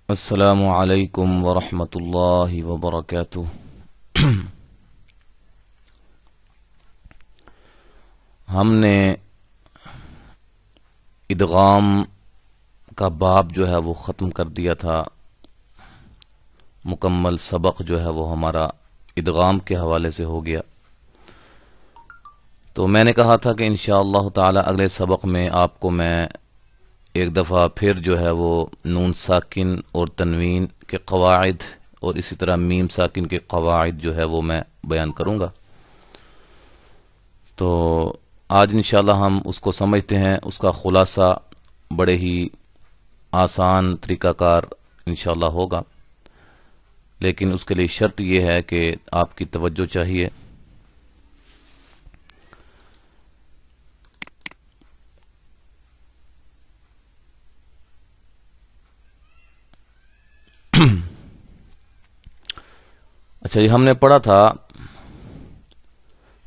السلام علیکم ورحمۃ اللہ وبرکاتہ۔ ہم نے ادغام کا باب جو ہے وہ ختم کر دیا تھا۔ مکمل سبق جو ہے وہ ہمارا ادغام کے حوالے سے ہو گیا۔ تو میں نے کہا تھا کہ انشاءاللہ تعالی اگلے سبق میں آپ کو میں ایک دفعہ پھر جو ہے وہ نون ساکن اور تنوین کے قواعد اور اسی طرح میم ساکن کے قواعد جو ہے وہ میں بیان کروں گا۔ تو آج انشاءاللہ ہم اس کو سمجھتے ہیں، اس کا خلاصہ بڑے ہی آسان طریقہ کار انشاءاللہ ہوگا، لیکن اس کے لیے شرط یہ ہے کہ آپ کی توجہ چاہیے۔ اچھا یہ ہم نے پڑھا تھا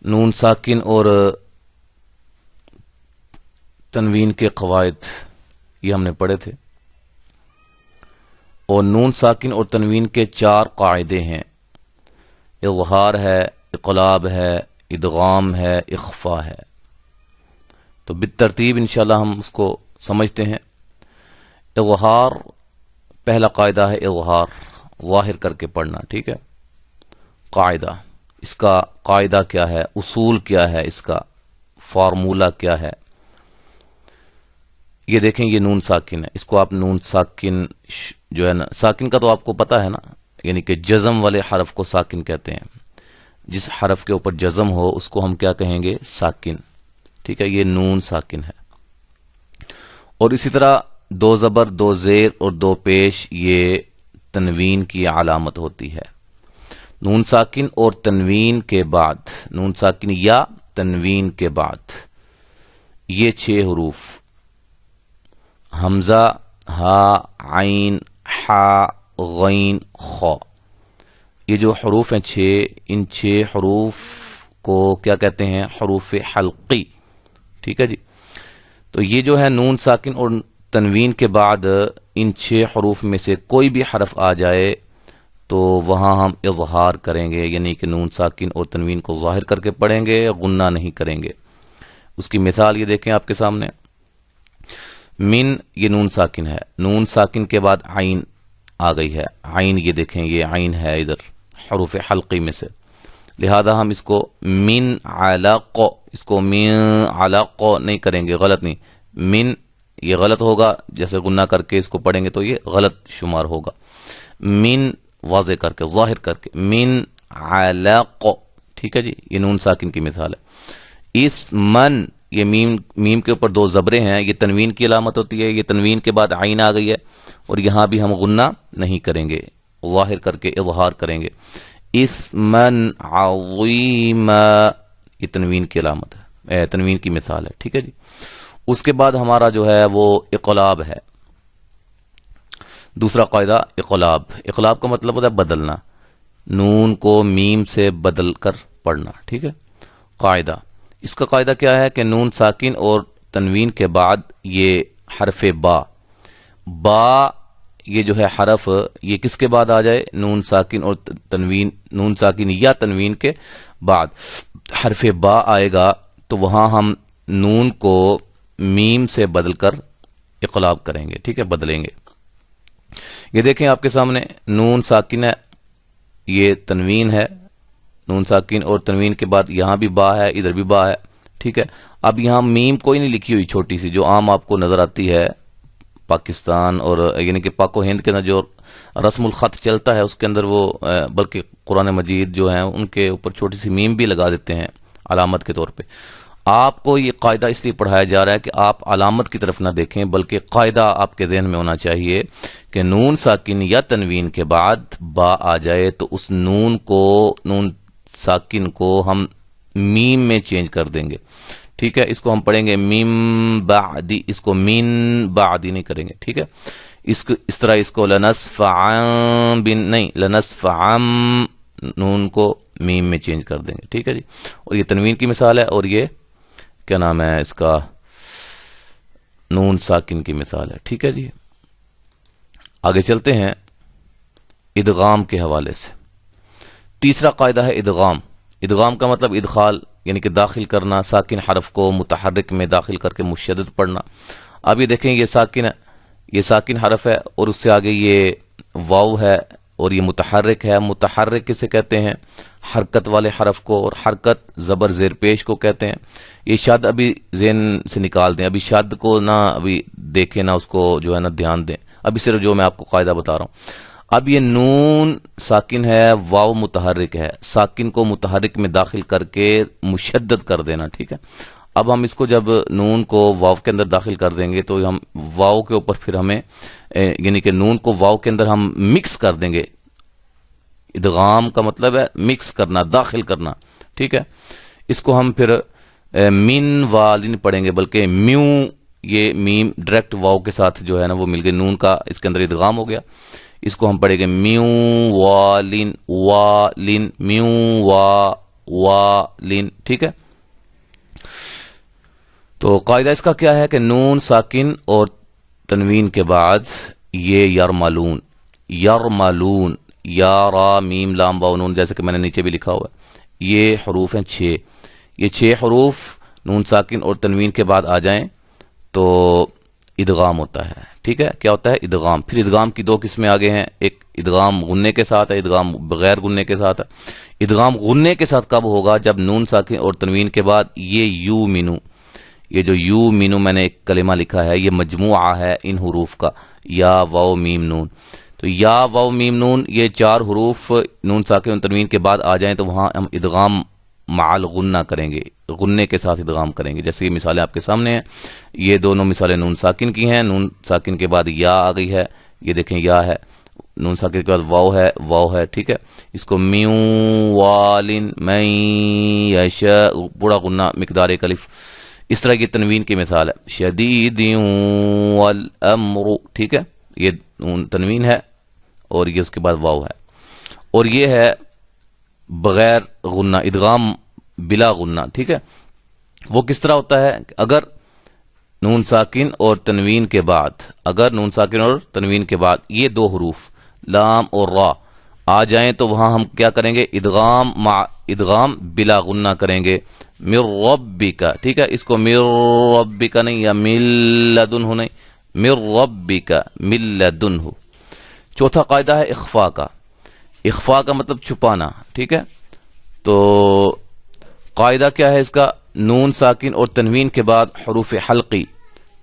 نون ساکن اور تنوین کے قواعد، یہ ہم نے پڑھے تھے، اور نون ساکن اور تنوین کے 4 قاعدے ہیں۔ اظہار ہے، اقلاب ہے، ادغام ہے، اخفا ہے۔ تو بالترتیب انشاءاللہ ہم اس کو سمجھتے ہیں۔ اظہار، پہلا قاعدہ ہے اظہار، ظاہر کر کے پڑھنا، ٹھیک ہے۔ قاعدہ، اس کا قاعدہ کیا ہے، اصول کیا ہے، اس کا فارمولہ کیا ہے۔ یہ دیکھیں، یہ نون ساکن ہے، اس کو آپ نون ساکن جو ہے نا، ساکن کا تو آپ کو پتا ہے نا، یعنی کہ جزم والے حرف کو ساکن کہتے ہیں۔ جس حرف کے اوپر جزم ہو اس کو ہم کیا کہیں گے، ساکن، ٹھیک ہے۔ یہ نون ساکن ہے۔ اور اسی طرح 2 زبر، 2 زیر اور 2 پیش یہ تنوین کی علامت ہوتی ہے۔ نون ساکن اور تنوین کے بعد، نون ساکن یا تنوین کے بعد یہ 6 حروف، حمزہ، ہا، عین، حا، غین، خا، یہ جو حروف ہیں 6، ان 6 حروف کو کیا کہتے ہیں، حروف حلقی، ٹھیک ہے جی۔ تو یہ جو ہے نون ساکن اور تنوین کے بعد ان 6 حروف میں سے کوئی بھی حرف آ جائے تو وہاں ہم اظہار کریں گے، یعنی کہ نون ساکن اور تنوین کو ظاہر کر کے پڑھیں گے، غنہ نہیں کریں گے۔ اس کی مثال یہ دیکھیں آپ کے سامنے، من، یہ نون ساکن ہے، نون ساکن کے بعد عین آ گئی ہے، عین یہ دیکھیں، یہ عین ہے ادھر حروف حلقی میں سے، لہذا ہم اس کو من علق، اس کو من علق نہیں کریں گے، غلط نہیں، من یہ غلط ہوگا، جیسے غنہ کر کے اس کو پڑھیں گے تو یہ غلط شمار ہوگا۔ من واضح کر کے، ظاہر کر کے، من علق، ٹھیک ہے جی، یہ نون ساکن کی مثال ہے۔ اس من، یہ میم کے اوپر 2 زبریں ہیں، یہ تنوین کی علامت ہوتی ہے، یہ تنوین کے بعد عین آ گئی ہے، اور یہاں بھی ہم غنہ نہیں کریں گے، ظاہر کر کے اظہار کریں گے۔ اسمن عظیم، یہ تنوین کی علامت ہے، تنوین کی مثال ہے، ٹھیک ہے جی۔ اس کے بعد ہمارا جو ہے وہ اقلاب ہے۔ دوسرا قاعدہ اقلاب، اقلاب کا مطلب ہوتا ہے بدلنا، نون کو میم سے بدل کر پڑھنا، ٹھیک ہے۔ قاعدہ، اس کا قاعدہ کیا ہے کہ نون ساکن اور تنوین کے بعد یہ حرف با، با یہ جو ہے حرف، یہ کس کے بعد آ جائے، نون ساکن اور تنوین، نون ساکن یا تنوین کے بعد حرف با آئے گا تو وہاں ہم نون کو میم سے بدل کر اقلاب کریں گے، ٹھیک ہے، بدلیں گے۔ یہ دیکھیں آپ کے سامنے، نون ساکن ہے، یہ تنوین ہے، نون ساکن اور تنوین کے بعد یہاں بھی با ہے، ادھر بھی با ہے، ٹھیک ہے۔ اب یہاں میم کوئی نہیں لکھی ہوئی چھوٹی سی جو عام آپ کو نظر آتی ہے پاکستان اور یعنی کہ پاک و ہند کے اندر جو رسم الخط چلتا ہے اس کے اندر، وہ بلکہ قرآن مجید جو ہیں ان کے اوپر چھوٹی سی میم بھی لگا دیتے ہیں علامت کے طور پہ۔ آپ کو یہ قاعدہ اس لیے پڑھایا جا رہا ہے کہ آپ علامت کی طرف نہ دیکھیں، بلکہ قاعدہ آپ کے ذہن میں ہونا چاہیے کہ نون ساکن یا تنوین کے بعد با آ جائے تو اس نون کو، نون ساکن کو ہم میم میں چینج کر دیں گے، ٹھیک ہے۔ اس کو ہم پڑھیں گے میم بعدی، اس کو مین بعدی نہیں کریں گے، ٹھیک ہے۔ اس طرح اس کو لنسفعا بن نہیں، لنسفعا، نون کو میم میں چینج کر دیں گے، ٹھیک ہے جی۔ اور یہ تنوین کی مثال ہے، اور یہ کیا نام ہے اس کا، نون ساکن کی مثال ہے، ٹھیک ہے جی۔ آگے چلتے ہیں ادغام کے حوالے سے. تیسرا قاعدہ ہے ادغام. ادغام کا مطلب ادخال یعنی کہ داخل کرنا، ساکن حرف کو متحرک میں داخل کر کے مشدد پڑھنا. اب یہ دیکھیں یہ ساکن حرف ہے اور اس سے آگے یہ واو ہے اور یہ متحرک ہے. متحرک کسے کہتے ہیں؟ حرکت والے حرف کو، اور حرکت زبر زیر پیش کو کہتے ہیں. یہ شد ابھی ذہن سے نکال دیں، ابھی شد کو نہ ابھی دیکھیں، نہ اس کو جو ہے نا دھیان دیں، ابھی صرف جو میں آپ کو قاعدہ بتا رہا ہوں. اب یہ نون ساکن ہے، واو متحرک ہے، ساکن کو متحرک میں داخل کر کے مشدد کر دینا. ٹھیک ہے، اب ہم اس کو جب نون کو واو کے اندر داخل کر دیں گے تو ہم واو کے اوپر پھر ہمیں یعنی کہ نون کو واو کے اندر ہم مکس کر دیں گے. ادغام کا مطلب ہے مکس کرنا، داخل کرنا. ٹھیک ہے، اس کو ہم پھر من والن پڑھیں گے، بلکہ میو، یہ میم ڈائریکٹ واو کے ساتھ جو ہے نا وہ مل گئی، نون کا اس کے اندر ادغام ہو گیا. اس کو ہم پڑھیں گے میو والن والن، میو والن. ٹھیک ہے، تو قاعدہ اس کا کیا ہے کہ نون ساکن اور تنوین کے بعد یہ یرملون، یرملون، یا را میم لام واو نون، جیسے کہ میں نے نیچے بھی لکھا ہوا ہے. یہ حروف ہیں 6. یہ 6 حروف نون ساکن اور تنوین کے بعد آ جائیں تو ادغام ہوتا ہے. ٹھیک ہے، کیا ہوتا ہے؟ ادغام. پھر ادغام کی 2 قسمیں آگے ہیں، ایک ادغام غننے کے ساتھ ہے، ادغام بغیر غننے کے ساتھ ہے. ادغام غننے کے ساتھ کب ہوگا؟ جب نون ساکن اور تنوین کے بعد یہ یو مینو، یہ جو یو مینو میں نے ایک کلمہ لکھا ہے، یہ مجموعہ ہے ان حروف کا، یا واو میم نون. تو یا واو میم نون، یہ 4 حروف نون ساکن اور تنوین کے بعد آ جائیں تو وہاں ہم ادغام معال غنہ کریں گے، غننے کے ساتھ ادغام کریں گے. جیسے یہ مثالیں آپ کے سامنے ہیں، یہ دونوں مثالیں نون ساکن کی ہیں. نون ساکن کے بعد یا آ گئی ہے، یہ دیکھیں یا ہے، نون ساکن کے بعد واو ہے، واو ہے. ٹھیک ہے، اس کو میو والن میں یشاء، پورا غنہ مقدار 1 الف. اس طرح کی تنوین کی مثال ہے شدید والامر. ٹھیک ہے، یہ تنوین ہے اور یہ اس کے بعد واو ہے. اور یہ ہے بغیر غنہ، ادغام بلا غنہ. ٹھیک ہے، وہ کس طرح ہوتا ہے؟ اگر نون ساکن اور تنوین کے بعد، اگر نون ساکن اور تنوین کے بعد یہ 2 حروف لام اور را آ جائیں تو وہاں ہم کیا کریں گے؟ ادغام بلا غنہ کریں گے. مر ربک. ٹھیک ہے، اس کو مر ربک نہیں، یا مل لدنہ نہیں، مر ربک مل لدنہ. چوتھا قاعدہ ہے اخفاء کا. اخفاء کا مطلب چھپانا. ٹھیک ہے، تو قاعدہ کیا ہے اس کا؟ نون ساکن اور تنوین کے بعد حروف حلقی،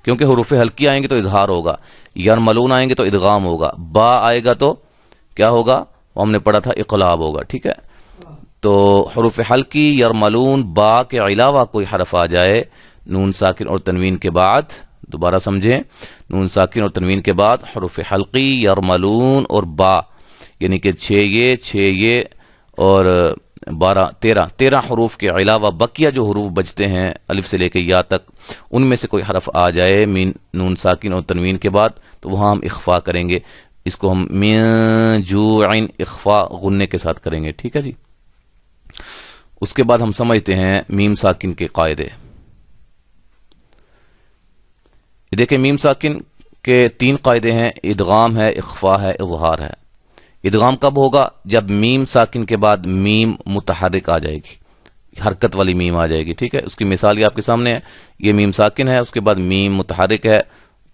کیونکہ حروف حلقی آئیں گے تو اظہار ہوگا، یرملون آئیں گے تو ادغام ہوگا، با آئے گا تو کیا ہوگا؟ وہ ہم نے پڑھا تھا اقلاب ہوگا. ٹھیک ہے، تو حروف حلقی، یرملون، با کے علاوہ کوئی حرف آ جائے نون ساکن اور تنوین کے بعد، دوبارہ سمجھیں، نون ساکن اور تنوین کے بعد حروف حلقی، یرملون اور با، یعنی کہ 6 یہ اور 13 حروف کے علاوہ بقیہ جو حروف بچتے ہیں الف سے لے کے یا تک، ان میں سے کوئی حرف آ جائے نون ساکن اور تنوین کے بعد تو وہاں ہم اخفاء کریں گے. اس کو ہم من جوع اخفاء غننے کے ساتھ کریں گے. ٹھیک ہے جی، اس کے بعد ہم سمجھتے ہیں میم ساکن کے قاعدے. دیکھیں میم ساکن کے 3 قاعدے ہیں، ادغام ہے، اخفاء ہے، اظہار ہے. ادغام کب ہوگا؟ جب میم ساکن کے بعد میم متحرک آ جائے گی، حرکت والی میم آ جائے گی. ٹھیک ہے، اس کی مثال یہ آپ کے سامنے ہے، یہ میم ساکن ہے، اس کے بعد میم متحرک ہے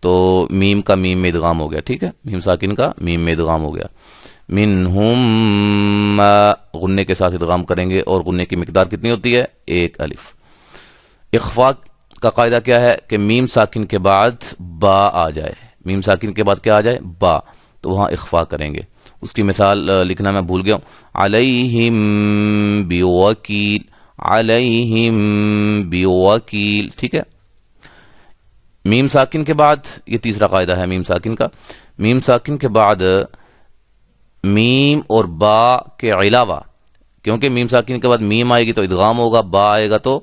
تو میم کا میم میں ادغام ہو گیا. ٹھیک ہے، میم ساکن کا میم میں ادغام ہو گیا. منہم غننے کے ساتھ ادغام کریں گے، اور غننے کی مقدار کتنی ہوتی ہے؟ 1 الف. اخفاء کا قاعدہ کیا ہے کہ میم ساکن کے بعد با آ جائے، میم ساکن کے بعد کیا آ جائے؟ با، تو وہاں اخفاء کریں گے. اس کی مثال لکھنا میں بھول گیا ہوں، علیہم بوکیل، علیہم بوکیل. ٹھیک ہے، میم ساکن کے بعد یہ تیسرا قاعدہ ہے میم ساکن کا. میم ساکن کے بعد میم اور با کے علاوہ، کیونکہ میم ساکن کے بعد میم آئے گی تو ادغام ہوگا، با آئے گا تو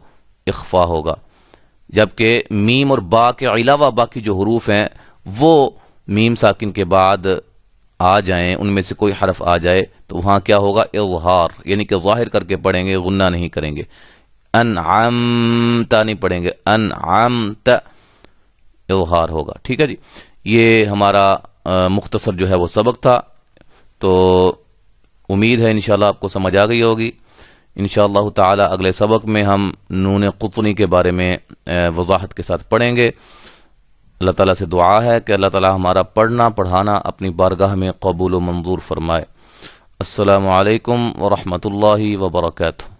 اخفاء ہوگا، جبکہ میم اور با کے علاوہ باقی جو حروف ہیں وہ میم ساکن کے بعد آ جائیں، ان میں سے کوئی حرف آ جائے تو وہاں کیا ہوگا؟ اظہار، یعنی کہ ظاہر کر کے پڑھیں گے، غنہ نہیں کریں گے. انعمت نہیں پڑھیں گے، انعمت، اظہار ہوگا. ٹھیک ہے جی، یہ ہمارا مختصر جو ہے وہ سبق تھا، تو امید ہے انشاءاللہ آپ کو سمجھ آ گئی ہوگی۔ انشاءاللہ تعالی اگلے سبق میں ہم نون قطنی کے بارے میں وضاحت کے ساتھ پڑھیں گے۔ اللہ تعالیٰ سے دعا ہے کہ اللہ تعالیٰ ہمارا پڑھنا پڑھانا اپنی بارگاہ میں قبول و منظور فرمائے۔ السلام علیکم ورحمۃ اللہ وبرکاتہ۔